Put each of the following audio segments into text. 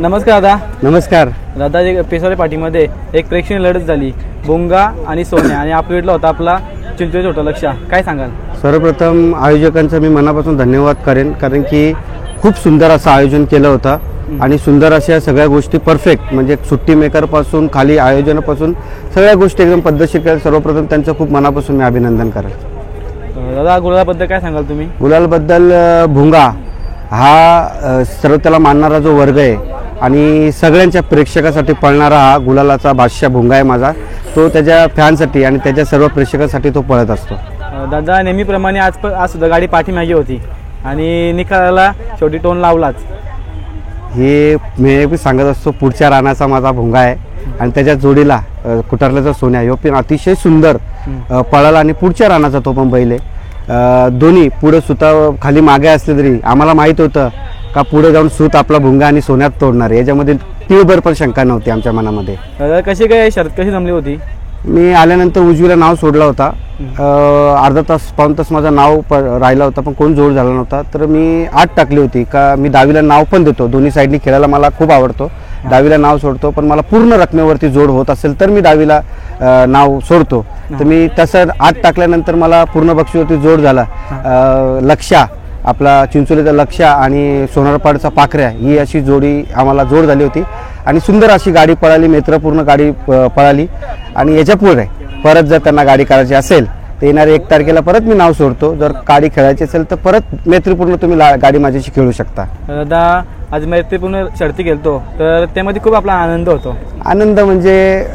नमस्कार दादा. नमस्कार दादा, पेसवाले पाठीमध्ये एक प्रेक्षणीय लढत झाली, भोंगा आणि सोन्या, आणि आपल्या होता आपला चिंचोली छोटा लक्ष. काय सांगाल? सर्वप्रथम आयोजकांचं मी मनापासून धन्यवाद करेन, कारण की खूप सुंदर असं आयोजन केलं होतं आणि सुंदर अशा सगळ्या गोष्टी परफेक्ट, म्हणजे सुट्टी मेकरपासून खाली आयोजनापासून सगळ्या गोष्टी एकदम पद्धतशीर केल्या. सर्वप्रथम त्यांचं खूप मनापासून मी अभिनंदन करेन. दादा, गुलालबद्दल काय सांगाल तुम्ही? गुलालबद्दल भोंगा हा सर्व त्याला मानणारा जो वर्ग आहे आणि सगळ्यांच्या प्रेक्षकासाठी पळणारा हा गुलालाचा बादशाह भोंगा आहे माझा. तो त्याच्या फॅनसाठी आणि त्याच्या सर्व प्रेक्षकांसाठी तो पळत असतो. दादा, नेहमीप्रमाणे आज सुद्धा गाडी पाठीमागे होती आणि निकालाला शेवटी टोन लावलाच. हे मी सांगत असतो, पुढच्या रानाचा माझा भोंगा आहे आणि त्याच्या जोडीला कुटारल्याचा सोन्या, ह्यो पण अतिशय सुंदर पळाला आणि पुढच्या रानाचा तो पण बैल आहे. दोन्ही पुढे सुता खाली मागे असले तरी आम्हाला माहीत होतं का पुढे जाऊन सूत आपला भोंगा आणि सोन्यात तोडणार, याच्यामध्ये तीळभर पण शंका नव्हती आमच्या मनामध्ये. कशी काय शर्त कशी जमली होती? मी आल्यानंतर उजवीला नाव सोडला होता. अर्धा तास पाऊण तास माझं नाव राहिला होता, पण कोण जोड झाला नव्हता. तर मी आत टाकली होती का मी डावीला नाव पण देतो, दोन्ही साईडनी खेळायला मला खूप आवडतो. डावीला नाव सोडतो, पण मला पूर्ण रकमेवरती जोड होत असेल तर मी डावीला नाव सोडतो. तर मी तसं आत टाकल्यानंतर मला पूर्ण बक्षीवरती जोड झाला. लक्ष्या, आपला चिंचोलीचा लक्ष्या आणि सोनारपाडचा पाखऱ्या, ही अशी जोडी आम्हाला जोड झाली होती आणि सुंदर अशी गाडी पळाली, मित्रपूर्ण गाडी पळाली. आणि याच्यापुढे परत जर त्यांना गाडी करायची असेल तर येणाऱ्या 1 तारखेला परत मी नाव सोडतो. जर गाडी खेळायची असेल तर परत मैत्रीपूर्ण तुम्ही गाडी माझ्याशी खेळू शकता. दादा, आज मैत्रीपूर्ण शर्ती खेळतो तर त्यामध्ये खूप आपला आनंद होतो. आनंद म्हणजे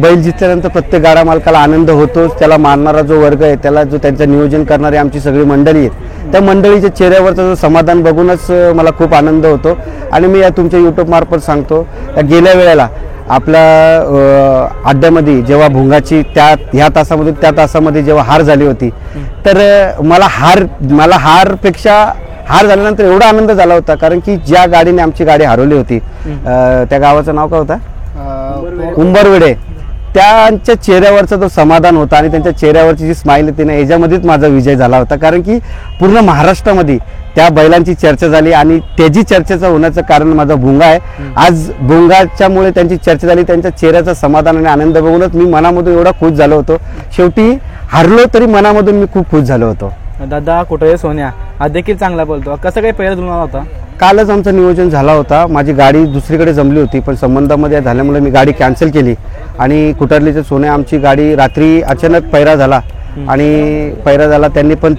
बैल जिंकल्यानंतर प्रत्येक गाडा मालकाला आनंद होतोच. त्याला मानणारा जो वर्ग आहे, त्याला जो त्यांचं नियोजन करणारी आमची सगळी मंडळी आहेत, त्या मंडळीच्या चेहऱ्यावरचं जो समाधान बघूनच मला खूप आनंद होतो. आणि मी या तुमच्या यूट्यूब मार्फत सांगतो, गेल्या वेळेला आपल्या अड्ड्यामध्ये जेव्हा भोंगाची ह्या तासामधून त्या तासामध्ये जेव्हा हार झाली होती, तर मला हारपेक्षा हार झाल्यानंतर एवढा आनंद झाला होता, कारण की ज्या गाडीने आमची गाडी हरवली होती, त्या गावाचं नाव काय होतं? उंबरवेडे. त्यांच्या चेहऱ्यावरचा जो समाधान होता आणि त्यांच्या चेहऱ्यावरची जी स्माईल होती ना, याच्यामध्येच माझा विजय झाला होता. कारण की पूर्ण महाराष्ट्रामध्ये त्या बैलांची चर्चा झाली आणि त्याची चर्चेचं होण्याचं कारण माझा भोंगा आहे. आज भोंगाच्यामुळे त्यांची चर्चा झाली. त्यांच्या चेहऱ्याचा समाधान आणि आनंद बघूनच मी मनामधून एवढा खुश झालो होतो. शेवटी हारलो तरी मनामधून मी खूप खुश झालो होतो. दादा, कुठे सोन्या आज देखील चांगला बोलतो, कसं काही पहिला जुळला होता? कालच आमचं नियोजन झाला होता. माझी गाडी दुसरीकडे जमली होती, पण संबंधामध्ये झाल्यामुळे मी गाडी कॅन्सल केली आणि कुटारलीचे सोन्या आमची गाडी रात्री अचानक पैरा झाला आणि पैरा झाला त्यांनी पण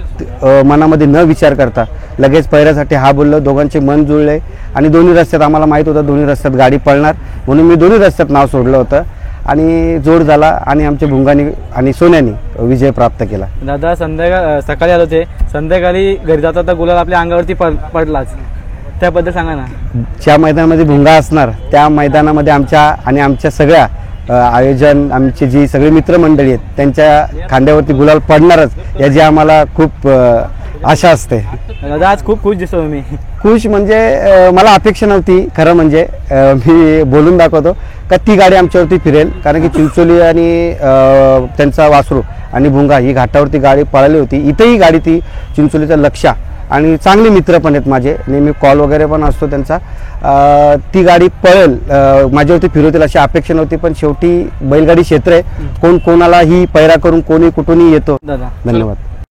मनामध्ये न विचार करता लगेच पैऱ्यासाठी हा बोललं. दोघांचे मन जुळले आणि दोन्ही रस्त्यात आम्हाला माहीत होतं दोन्ही रस्त्यात गाडी पळणार, म्हणून मी दोन्ही रस्त्यात नाव सोडलं होतं आणि जोड झाला आणि आमच्या भोंगानी आणि सोन्यानी विजय प्राप्त केला. दादा, सकाळी आलो होते, संध्याकाळी घरी जाता तर गुलाल आपल्या अंगावरती पडलाच, त्याबद्दल सांगा ना. ज्या मैदानामध्ये भोंगा असणार त्या मैदानामध्ये आमच्या सगळ्या आयोजन, आमची जी सगळी मित्रमंडळी आहेत त्यांच्या खांद्यावरती गुलाल पडणारच, याची आम्हाला खूप आशा असते. दादा, आज खूप खुश दिसतो मी. खुश म्हणजे मला अपेक्षा नव्हती खरं म्हणजे. मी बोलून दाखवतो का ती गाडी आमच्यावरती फिरेल, कारण की चिंचोली आणि त्यांचा वासरू आणि भोंगा ही घाटावरती गाडी पळाली होती. इथेही गाडी ती चिंचोलीचा लक्ष्या आणि चांगले मित्र पण आहेत माझे, नेहमी कॉल वगैरे पण असतो त्यांचा. ती गाडी पळेल, माझ्यावरती फिरवतील अशी अपेक्षा नव्हती, पण शेवटी बैलगाडी क्षेत्र आहे, कोण कोणालाही पैरा करून कोणी कुठूनही येतो. दादा, धन्यवाद.